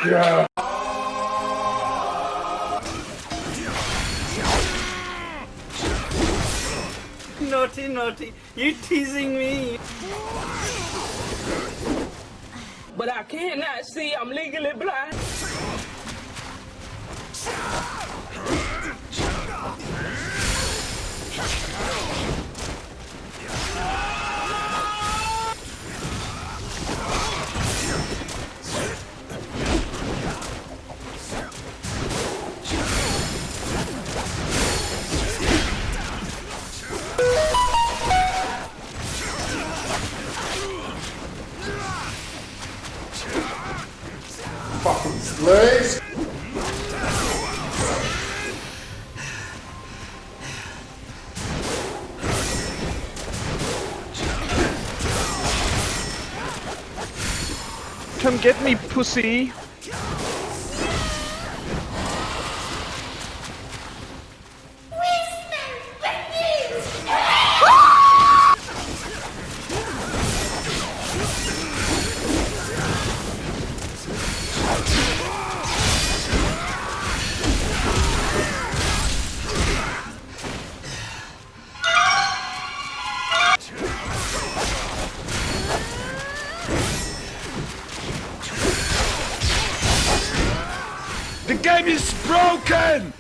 Yeah. Naughty, naughty, you teasing me. But I cannot see, I'm legally blind. Fucking slaves! Come get me, pussy! The game is broken!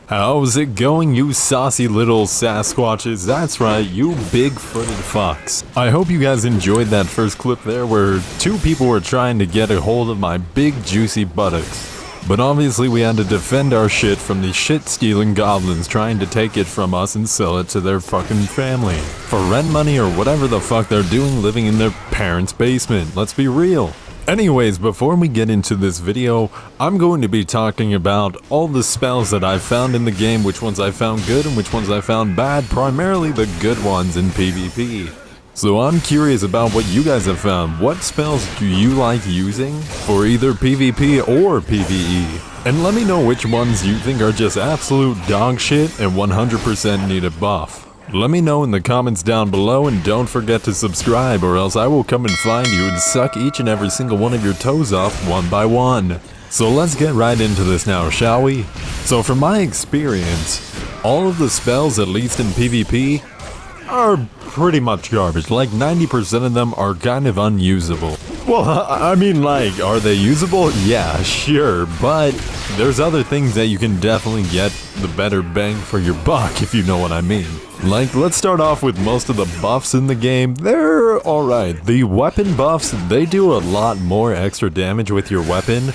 How's it going, you saucy little Sasquatches? That's right, you big-footed fucks. I hope you guys enjoyed that first clip there where two people were trying to get a hold of my big juicy buttocks. But obviously we had to defend our shit from the shit-stealing goblins trying to take it from us and sell it to their fucking family. For rent money or whatever the fuck they're doing living in their parents' basement, let's be real. Anyways, before we get into this video, I'm going to be talking about all the spells that I found in the game, which ones I found good and which ones I found bad, primarily the good ones in PvP. So I'm curious about what you guys have found. What spells do you like using for either PvP or PvE? And let me know which ones you think are just absolute dog shit and 100% need a buff. Let me know in the comments down below, and don't forget to subscribe or else I will come and find you and suck each and every single one of your toes off one by one. So let's get right into this now, shall we? So from my experience, all of the spells, at least in PvP, are pretty much garbage. Like 90% of them are kind of unusable. Well, I mean, like, are they usable? Yeah, sure, but there's other things that you can definitely get the better bang for your buck, if you know what I mean. Like, let's start off with most of the buffs in the game. They're alright. The weapon buffs, they do a lot more extra damage with your weapon,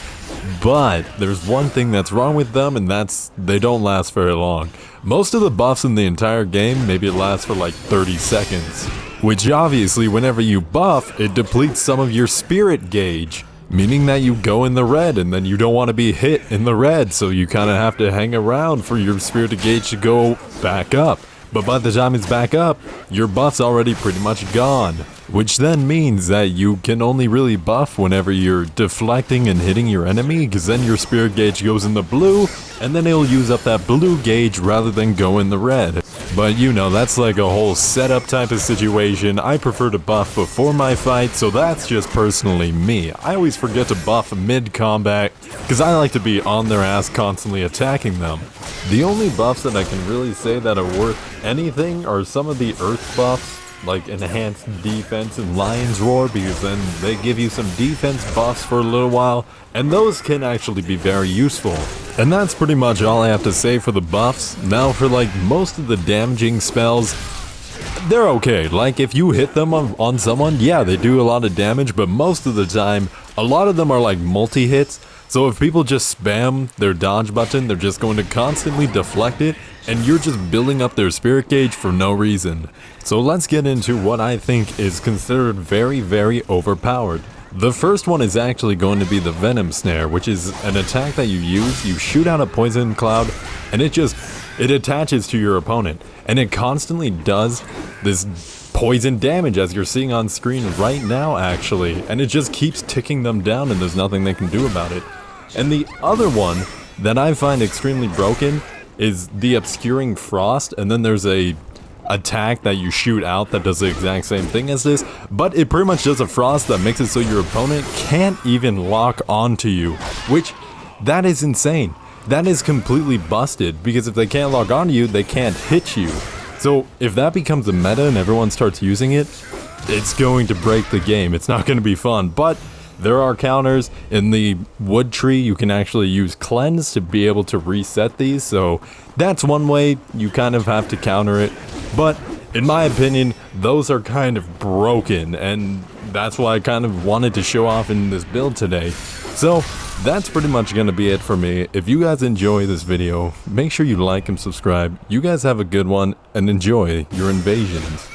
but there's one thing that's wrong with them, and that's they don't last very long. Most of the buffs in the entire game, maybe it lasts for like 30 seconds. Which obviously, whenever you buff, it depletes some of your spirit gauge. Meaning that you go in the red, and then you don't want to be hit in the red, so you kind of have to hang around for your spirit gauge to go back up. But by the time it's back up, your buff's already pretty much gone. Which then means that you can only really buff whenever you're deflecting and hitting your enemy, because then your spirit gauge goes in the blue, and then it'll use up that blue gauge rather than go in the red. But you know, that's like a whole setup type of situation. I prefer to buff before my fight, so that's just personally me. I always forget to buff mid-combat, because I like to be on their ass constantly attacking them. The only buffs that I can really say that are worth anything are some of the earth buffs, like enhanced defense and Lion's Roar, because then they give you some defense buffs for a little while, and those can actually be very useful. And that's pretty much all I have to say for the buffs. Now for like most of the damaging spells, they're okay. Like if you hit them on someone, yeah, they do a lot of damage, but most of the time, a lot of them are like multi-hits. So if people just spam their dodge button, they're just going to constantly deflect it, and you're just building up their spirit gauge for no reason. So let's get into what I think is considered very, very overpowered. The first one is actually going to be the Venom Snare, which is an attack that you use. You shoot out a poison cloud, and it attaches to your opponent, and it constantly does this poison damage, as you're seeing on screen right now actually, and it just keeps ticking them down, and there's nothing they can do about it. And the other one that I find extremely broken is the Obscuring Frost, and then there's a attack that you shoot out that does the exact same thing as this, but it pretty much does a frost that makes it so your opponent can't even lock onto you, which, that is insane. That is completely busted, because if they can't lock onto you, they can't hit you. So if that becomes a meta and everyone starts using it, it's going to break the game. It's not going to be fun, but there are counters. In the wood tree, you can actually use cleanse to be able to reset these, so that's one way you kind of have to counter it. But in my opinion, those are kind of broken, and that's what I kind of wanted to show off in this build today. So that's pretty much going to be it for me. If you guys enjoy this video, make sure you like and subscribe. You guys have a good one, and enjoy your invasions.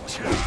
Cha!